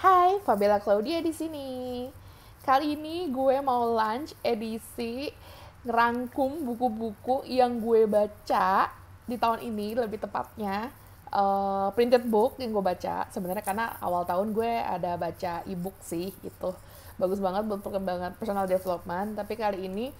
Hai, Fabella Claudia di sini. Kali ini gue mau launch edisi ngerangkum buku-buku yang gue baca di tahun ini, lebih tepatnya printed book yang gue baca. Sebenarnya karena awal tahun gue ada baca ebook sih, gitu. Bagus banget buat perkembangan personal development. Tapi kali ini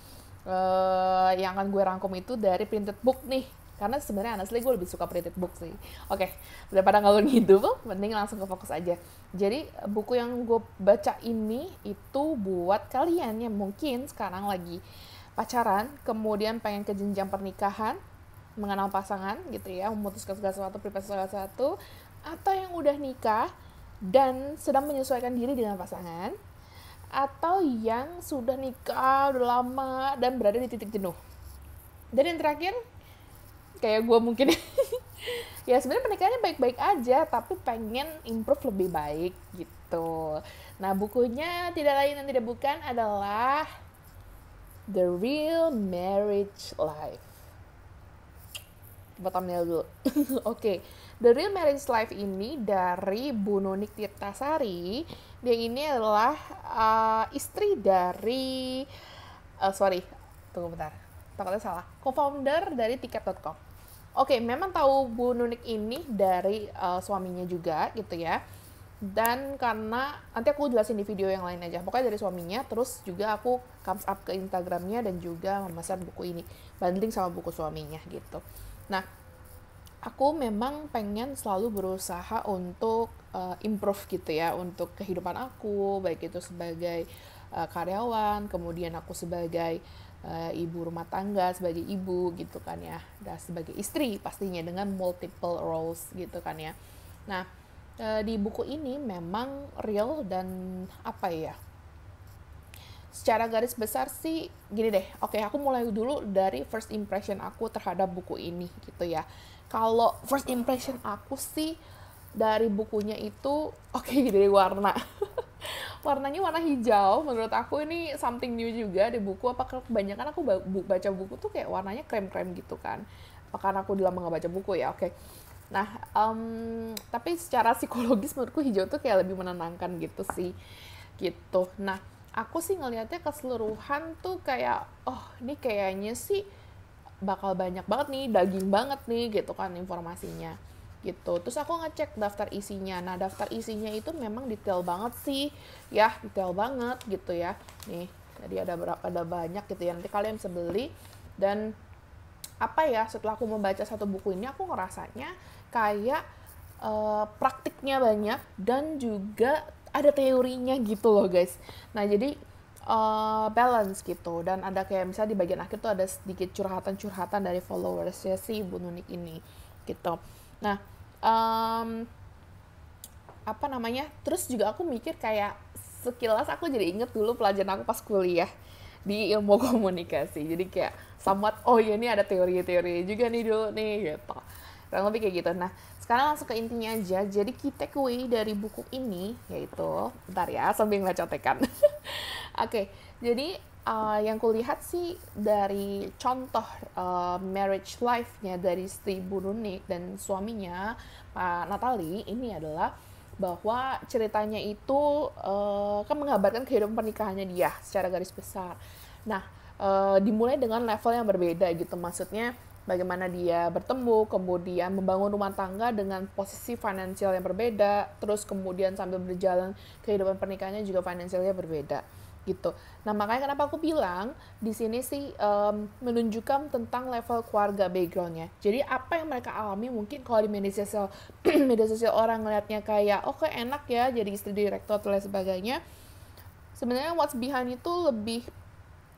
yang akan gue rangkum itu dari printed book nih, karena sebenarnya honestly gue lebih suka printed book sih. Oke, daripada ngalur ngidul, mending langsung ke fokus aja. Jadi buku yang gue baca ini itu buat kalian yang mungkin sekarang lagi pacaran, kemudian pengen ke jenjang pernikahan, mengenal pasangan gitu ya, memutuskan segala sesuatu, prepare segala sesuatu, atau yang udah nikah dan sedang menyesuaikan diri dengan pasangan, atau yang sudah nikah udah lama dan berada di titik jenuh. Dan yang terakhir, kayak gue mungkin ya sebenarnya pernikahannya baik-baik aja tapi pengen improve lebih baik gitu. Nah, bukunya tidak lain dan tidak bukan adalah The Real Marriage Life. Coba thumbnail dulu. Oke. The Real Marriage Life ini dari Bu Nunik Tirtasari. Dia ini adalah istri dari tunggu bentar, takutnya salah, co-founder dari tiket.com. Oke, memang tahu Bu Nunik ini dari suaminya juga gitu ya. Dan karena nanti aku jelasin di video yang lain aja. Pokoknya dari suaminya, terus juga aku comes up ke Instagramnya dan juga memesan buku ini, banding sama buku suaminya gitu. Nah, aku memang pengen selalu berusaha untuk improve gitu ya, untuk kehidupan aku, baik itu sebagai karyawan, kemudian aku sebagai ibu rumah tangga, sebagai ibu gitu kan ya, dan sebagai istri pastinya dengan multiple roles gitu kan ya. Nah, di buku ini memang real dan apa ya, secara garis besar sih gini deh. Oke, aku mulai dulu dari first impression aku terhadap buku ini gitu ya. Kalau first impression aku sih dari bukunya itu dari warna. Warnanya warna hijau. Menurut aku ini something new juga di buku. Apakah kebanyakan aku baca buku tuh kayak warnanya krem-krem gitu kan. Apakah aku udah lama gak baca buku ya? Oke. Nah, tapi secara psikologis menurutku hijau tuh kayak lebih menenangkan gitu sih. Gitu. Nah, aku sih ngelihatnya keseluruhan tuh kayak, oh ini kayaknya sih bakal banyak banget nih, daging banget nih gitu kan informasinya gitu. Terus aku ngecek daftar isinya. Nah, daftar isinya itu memang detail banget sih, ya detail banget gitu ya. Nih, jadi ada banyak gitu ya. Nanti kalian bisa beli. Dan apa ya, setelah aku membaca satu buku ini, aku ngerasanya kayak praktiknya banyak dan juga ada teorinya gitu loh guys. Nah, jadi balance gitu. Dan ada kayak misalnya di bagian akhir tuh ada sedikit curhatan-curhatan dari followersnya si Bu Nunik ini gitu. Nah, apa namanya, terus juga aku mikir kayak sekilas aku jadi inget dulu pelajaran aku pas kuliah di ilmu komunikasi. Jadi kayak somewhat, oh ya ini ada teori-teori juga nih dulu nih gitu. Kurang lebih kayak gitu. Nah, sekarang langsung ke intinya aja. Jadi key takeaway dari buku ini yaitu, bentar ya sambil ngecotekan. Oke, jadi yang kulihat sih dari contoh marriage life-nya dari Sri Bu Nunik dan suaminya Pak Natali ini adalah bahwa ceritanya itu kan menggambarkan kehidupan pernikahannya dia secara garis besar. Nah, dimulai dengan level yang berbeda gitu, maksudnya bagaimana dia bertemu, kemudian membangun rumah tangga dengan posisi finansial yang berbeda, terus kemudian sambil berjalan kehidupan pernikahannya juga finansialnya berbeda gitu. Nah, makanya kenapa aku bilang di sini sih menunjukkan tentang level keluarga backgroundnya. Jadi apa yang mereka alami mungkin kalau di media sosial media sosial orang ngelihatnya kayak oke enak ya jadi istri direktur atau lain sebagainya. Sebenarnya what's behind itu lebih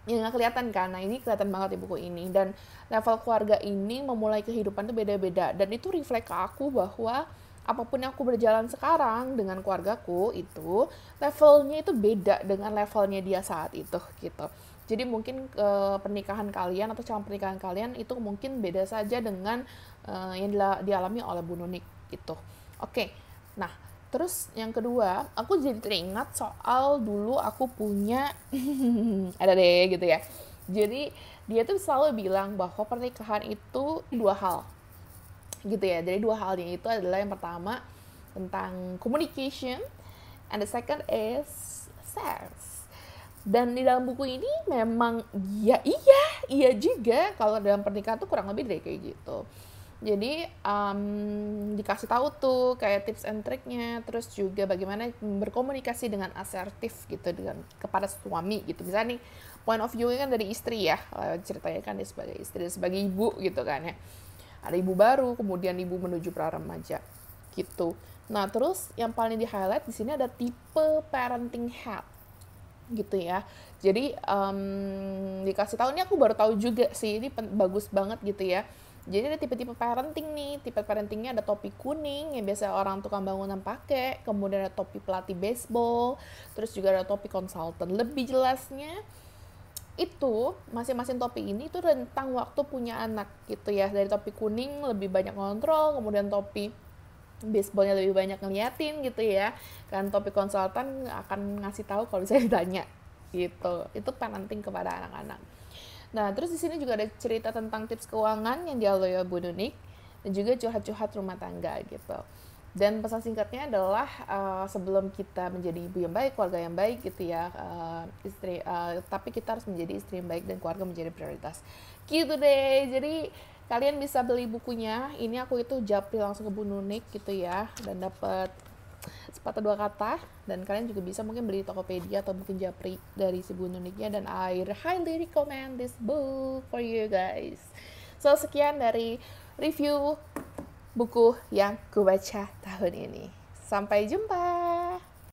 yang nggak kelihatan kan. Nah, ini kelihatan banget di buku ini. Dan level keluarga ini memulai kehidupan tuh beda-beda. Dan itu reflect ke aku bahwa apapun yang aku berjalan sekarang dengan keluargaku itu levelnya itu beda dengan levelnya dia saat itu gitu. Jadi mungkin pernikahan kalian atau calon pernikahan kalian itu mungkin beda saja dengan yang dialami oleh Bu Nunik gitu. Oke. Nah, terus yang kedua, aku jadi teringat soal dulu aku punya ada deh gitu ya. Jadi dia tuh selalu bilang bahwa pernikahan itu dua hal gitu ya. Jadi dua halnya itu adalah yang pertama tentang communication, and the second is sex. Dan di dalam buku ini memang iya juga kalau dalam pernikahan tuh kurang lebih dari kayak gitu. Jadi dikasih tahu tuh kayak tips and triknya, terus juga bagaimana berkomunikasi dengan asertif gitu dengan kepada suami gitu. Misalnya nih point of view kan dari istri ya, ceritanya kan dia sebagai istri, sebagai ibu gitu kan ya. Ada ibu baru, kemudian ibu menuju pra remaja gitu. Nah terus yang paling di highlight di sini ada tipe parenting head gitu ya. Jadi dikasih tahu, ini aku baru tahu juga sih, ini bagus banget gitu ya. Jadi ada tipe-tipe parenting nih. Tipe parentingnya ada topi kuning yang biasa orang tukang bangunan pakai, kemudian ada topi pelatih baseball, terus juga ada topi konsultan. Lebih jelasnya itu masing-masing topi ini tuh rentang waktu punya anak gitu ya. Dari topi kuning lebih banyak ngontrol, kemudian topi baseballnya lebih banyak ngeliatin gitu ya. Kan topi konsultan akan ngasih tahu kalau saya ditanya gitu. Itu parenting kepada anak-anak. Nah, terus di sini juga ada cerita tentang tips keuangan yang dialami oleh Bu Nunik dan juga curhat-curhat rumah tangga gitu. Dan pesan singkatnya adalah sebelum kita menjadi ibu yang baik, keluarga yang baik gitu ya, tapi kita harus menjadi istri yang baik dan keluarga menjadi prioritas. Gitu deh. Jadi kalian bisa beli bukunya. Ini aku itu japri langsung ke Bu Nunik gitu ya, dan dapat sepatah dua kata. Dan kalian juga bisa mungkin beli Tokopedia atau mungkin japri dari si Bu Nuniknya, dan I highly recommend this book for you guys. So sekian dari review buku yang ku baca tahun ini. Sampai jumpa.